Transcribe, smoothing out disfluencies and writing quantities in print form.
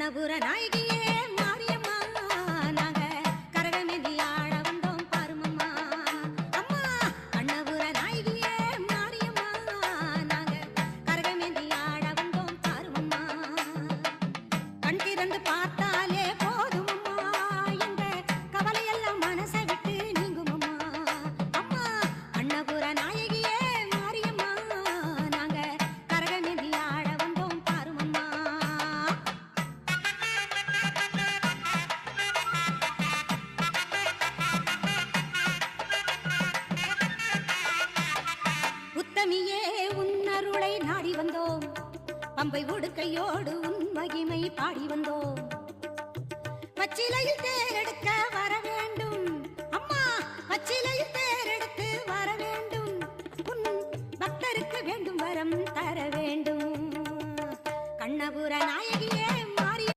கண்ணபுர நாயகியே மாரியம்மா நாங்க கரகமேந்தி ஆட வந்தோம் பாருமம்மா அம்மா கண்ணபுர நாயகியே மாரியம்மா நாங்க கரகமேந்தி ஆட வந்தோம் பாருமம்மா கண் திறந்து பார்த்தாலே போதுமம்மா எங்க கவலையெல்லாம் மனசை விட்டு நீங்குமம்மா அம்மா கண்ணபுர நாயகியே மாரியம்மா நாங்க கரகமேந்தி ஆட வந்தோம் பாருமம்மா உத்தமியே உன்னருளை நாடி வந்தோம் பம்பை உடுக்கையோடு உன் மகிமை பாடி வந்தோம் பச்சிலையில் தேரெடுக்க வர வேண்டும் அம்மா பச்சிலையில் தேரெடுத்து வர வேண்டும் உன் பக்தருக்கு வேண்டும் வரம் தர வேண்டும் கண்ணபுர நாயகி